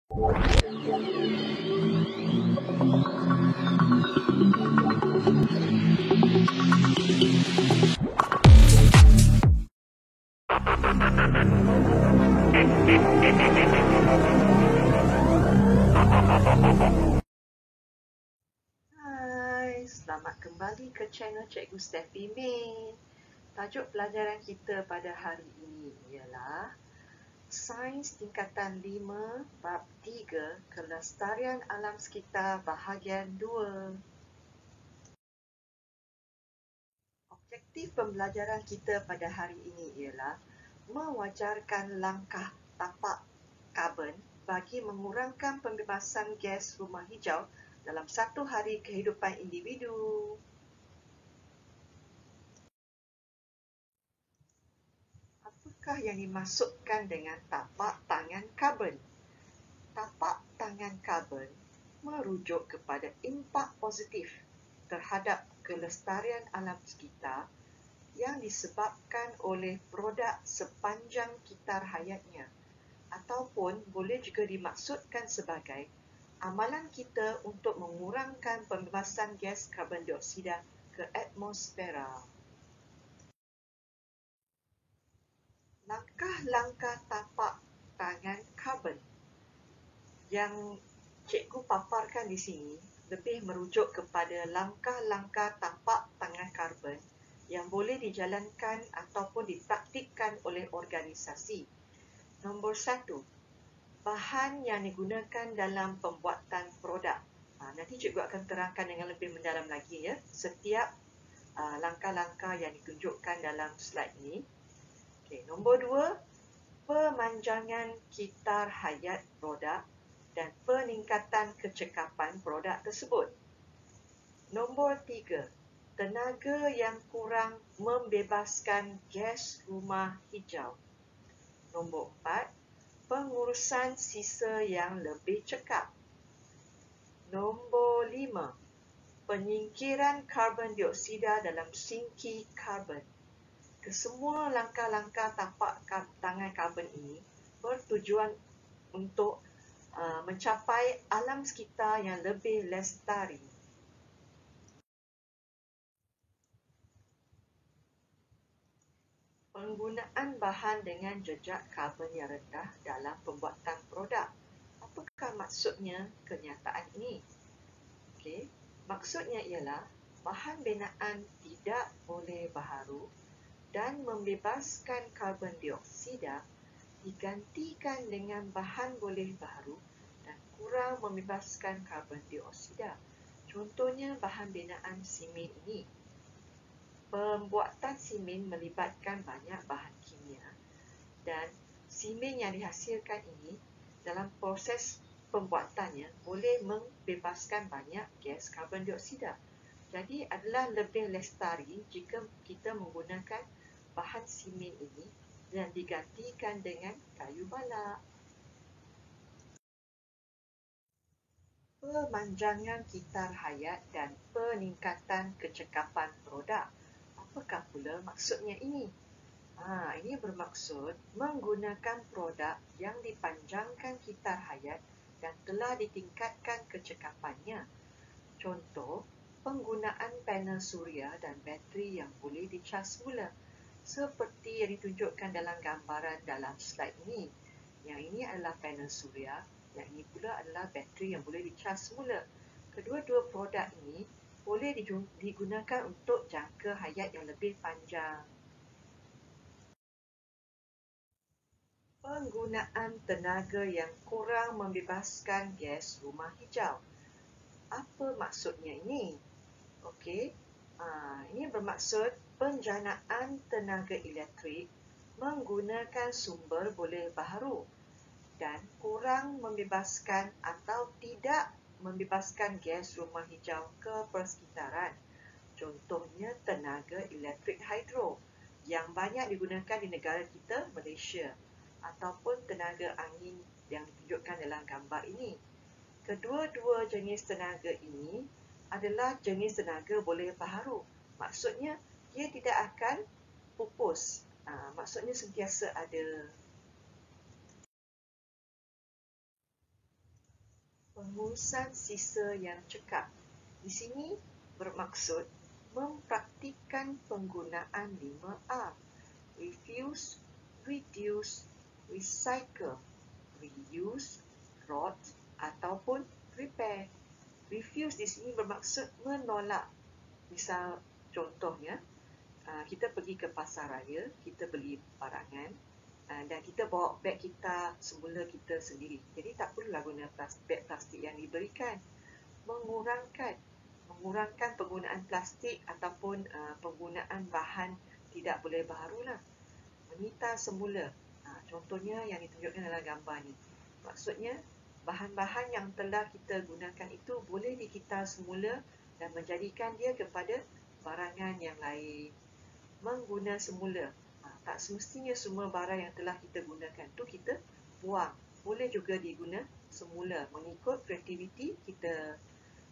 Hai, selamat kembali ke channel Cikgu Steffi Min. Tajuk pelajaran kita pada hari ini ialah Sains Tingkatan 5 Bab 3 Kelestarian Alam Sekitar Bahagian 2. Objektif pembelajaran kita pada hari ini ialah mewajarkan langkah tapak karbon bagi mengurangkan pembebasan gas rumah hijau dalam satu hari kehidupan individu. Apakah yang dimaksudkan dengan tapak tangan karbon? Tapak tangan karbon merujuk kepada impak positif terhadap kelestarian alam sekitar yang disebabkan oleh produk sepanjang kitar hayatnya, ataupun boleh juga dimaksudkan sebagai amalan kita untuk mengurangkan pembebasan gas karbon dioksida ke atmosfera. Langkah-langkah tapak tangan karbon yang cikgu paparkan di sini lebih merujuk kepada langkah-langkah tapak tangan karbon yang boleh dijalankan ataupun dipraktikkan oleh organisasi. Nombor 1, bahan yang digunakan dalam pembuatan produk. Nanti cikgu akan terangkan dengan lebih mendalam lagi ya, setiap langkah-langkah yang ditunjukkan dalam slide ini. Okay, nombor 2, pemanjangan kitar hayat produk dan peningkatan kecekapan produk tersebut. Nombor 3, tenaga yang kurang membebaskan gas rumah hijau. Nombor 4, pengurusan sisa yang lebih cekap. Nombor 5, penyingkiran karbon dioksida dalam sinki karbon. Kesemua langkah-langkah tapak tangan karbon ini bertujuan untuk mencapai alam sekitar yang lebih lestari. Penggunaan bahan dengan jejak karbon yang rendah dalam pembuatan produk. Apakah maksudnya kenyataan ini? Okey, maksudnya ialah bahan binaan tidak boleh baharu dan membebaskan karbon dioksida digantikan dengan bahan boleh baharu dan kurang membebaskan karbon dioksida. Contohnya bahan binaan simen ini. Pembuatan simen melibatkan banyak bahan kimia dan simen yang dihasilkan ini dalam proses pembuatannya boleh membebaskan banyak gas karbon dioksida. Jadi adalah lebih lestari jika kita menggunakan bahan simen ini dan digantikan dengan kayu balak. Pemanjangan kitar hayat dan peningkatan kecekapan produk. Apakah pula maksudnya ini? Ini bermaksud menggunakan produk yang dipanjangkan kitar hayat dan telah ditingkatkan kecekapannya. Contoh, penggunaan panel suria dan bateri yang boleh dicas semula, seperti yang ditunjukkan dalam gambaran dalam slide ini. Yang ini adalah panel suria, yang ini pula adalah bateri yang boleh dicas semula. Kedua-dua produk ini boleh digunakan untuk jangka hayat yang lebih panjang. Penggunaan tenaga yang kurang membebaskan gas rumah hijau. Apa maksudnya ini? Okey, ini bermaksud penjanaan tenaga elektrik menggunakan sumber boleh baharu dan kurang membebaskan atau tidak membebaskan gas rumah hijau ke persekitaran. Contohnya tenaga elektrik hidro yang banyak digunakan di negara kita, Malaysia, ataupun tenaga angin yang ditunjukkan dalam gambar ini. Kedua-dua jenis tenaga ini adalah jenis tenaga boleh baharu. Maksudnya, dia tidak akan pupus. Maksudnya sentiasa ada. pengurusan sisa yang cekap. Di sini bermaksud mempraktikkan penggunaan 5R. Refuse, reduce, recycle, reuse, rot ataupun repair. Refuse di sini bermaksud menolak. Misal contohnya, kita pergi ke pasar raya, kita beli barangan dan kita bawa beg kita semula kita sendiri. Jadi tak perlulah guna beg plastik yang diberikan. Mengurangkan penggunaan plastik ataupun penggunaan bahan tidak boleh baharu lah. Menyita semula. Contohnya yang ditunjukkan dalam gambar ni. Maksudnya bahan-bahan yang telah kita gunakan itu boleh dikita semula dan menjadikan dia kepada barangan yang lain. Mengguna semula. Tak semestinya semua barang yang telah kita gunakan tu kita buang. Boleh juga diguna semula mengikut kreativiti kita.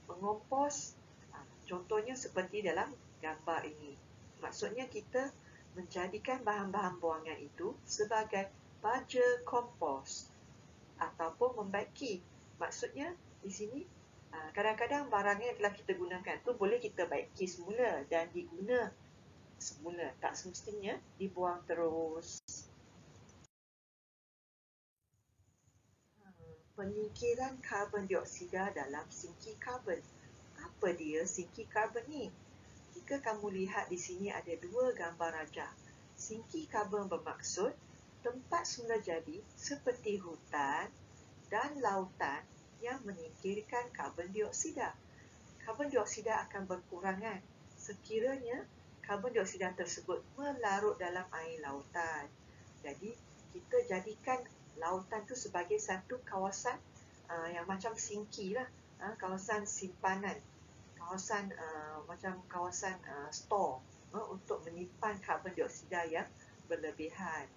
Mengompos, contohnya seperti dalam gambar ini. Maksudnya kita menjadikan bahan-bahan buangan itu sebagai baja kompos ataupun membaiki. Maksudnya di sini kadang-kadang barang yang telah kita gunakan tu boleh kita baiki semula dan diguna semula, tak semestinya dibuang terus. Penyingkiran karbon dioksida dalam sinki karbon. Apa dia sinki karbon ni? Jika kamu lihat di sini ada dua gambar rajah. Sinki karbon bermaksud tempat semula jadi seperti hutan dan lautan yang menyingkirkan karbon dioksida. Karbon dioksida akan berkurangan sekiranya karbon dioksida tersebut melarut dalam air lautan. Jadi, kita jadikan lautan tu sebagai satu kawasan yang macam sinki lah, kawasan simpanan, kawasan macam kawasan store untuk menyimpan karbon dioksida yang berlebihan.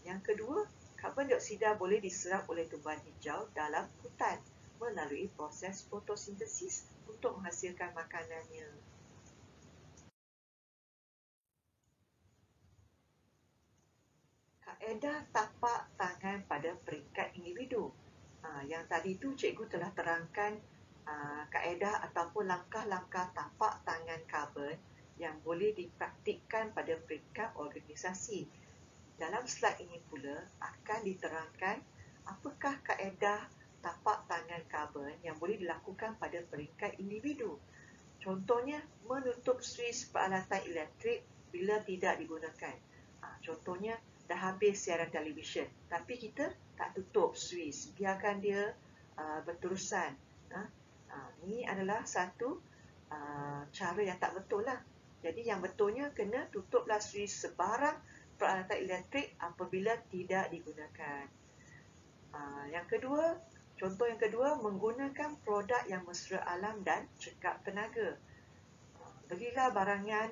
Yang kedua, karbon dioksida boleh diserap oleh tumbuhan hijau dalam hutan melalui proses fotosintesis untuk menghasilkan makanannya. Kaedah tapak tangan pada peringkat individu. Yang tadi tu cikgu telah terangkan kaedah ataupun langkah-langkah tapak tangan karbon yang boleh dipraktikkan pada peringkat organisasi. Dalam slide ini pula akan diterangkan apakah kaedah tapak tangan karbon yang boleh dilakukan pada peringkat individu. Contohnya, menutup suis peralatan elektrik bila tidak digunakan. Contohnya, dah habis siaran televisyen, tapi kita tak tutup suis, biarkan dia berterusan. Ini adalah satu cara yang tak betul lah. Jadi yang betulnya kena tutuplah suis sebarang peralatan elektrik apabila tidak digunakan. Contoh yang kedua, menggunakan produk yang mesra alam dan cekap tenaga. Belilah barangan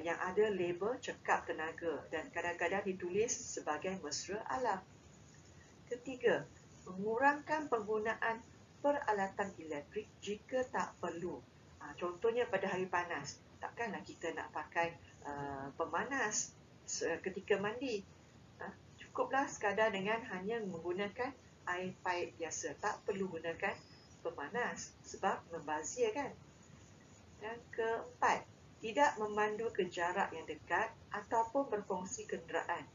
yang ada label cekap tenaga dan kadang-kadang ditulis sebagai mesra alam. Ketiga, mengurangkan penggunaan peralatan elektrik jika tak perlu. Contohnya pada hari panas, takkanlah kita nak pakai pemanas ketika mandi. Cukuplah sekadar dengan hanya menggunakan air paip biasa, tak perlu gunakan pemanas sebab membazir kan. Yang keempat, tidak memandu ke jarak yang dekat ataupun berkongsi kenderaan.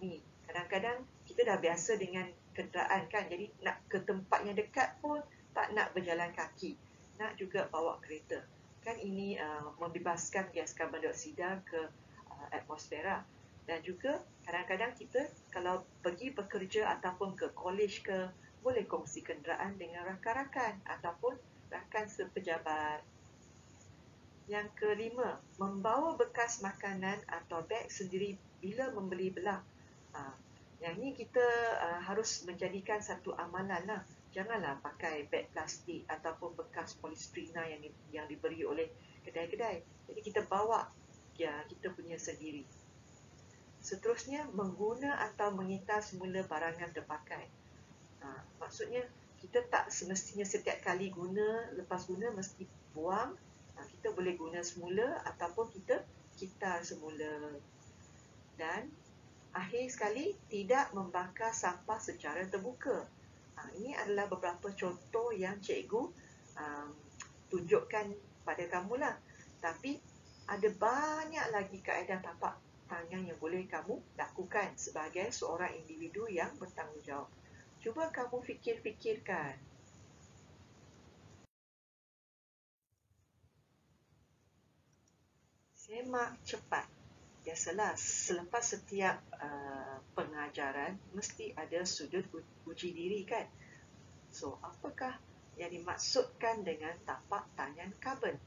Ini kadang-kadang kita dah biasa dengan kenderaan kan, jadi nak ke tempat yang dekat pun tak nak berjalan kaki, nak juga bawa kereta. Kan ini membebaskan gas karbon dioksida ke atmosfera. Dan juga kadang-kadang kita kalau pergi bekerja ataupun ke kolej ke, boleh kongsi kenderaan dengan rakan-rakan ataupun rakan sepejabat. Yang kelima, membawa bekas makanan atau beg sendiri bila membeli belah. Yang ni kita harus menjadikan satu amalan lah. Janganlah pakai beg plastik ataupun bekas polistrina yang diberi oleh kedai-kedai. Jadi kita bawa kita punya sendiri. Seterusnya, mengguna atau menyita semula barangan terpakai. Maksudnya, kita tak semestinya setiap kali guna, lepas guna mesti buang. Kita boleh guna semula ataupun kita kitar semula. Dan akhir sekali, tidak membakar sampah secara terbuka. Ini adalah beberapa contoh yang cikgu tunjukkan pada kamu lah. Tapi ada banyak lagi kaedah tapak tangan yang boleh kamu lakukan sebagai seorang individu yang bertanggungjawab. Cuba kamu fikir-fikirkan. Semak cepat. Biasalah, selepas setiap pengajaran mesti ada sudut uji diri kan. So, apakah yang dimaksudkan dengan tapak tangan karbon?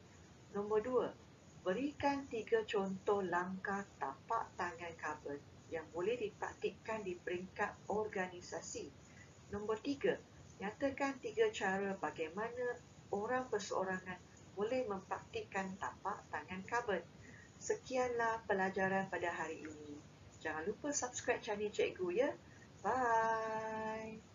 Nombor 2, berikan 3 contoh langkah tapak tangan karbon yang boleh dipraktikkan di peringkat organisasi. Nombor 3, nyatakan 3 cara bagaimana orang perseorangan boleh mempraktikkan tapak tangan karbon. Sekianlah pelajaran pada hari ini. Jangan lupa subscribe channel cikgu ya. Bye.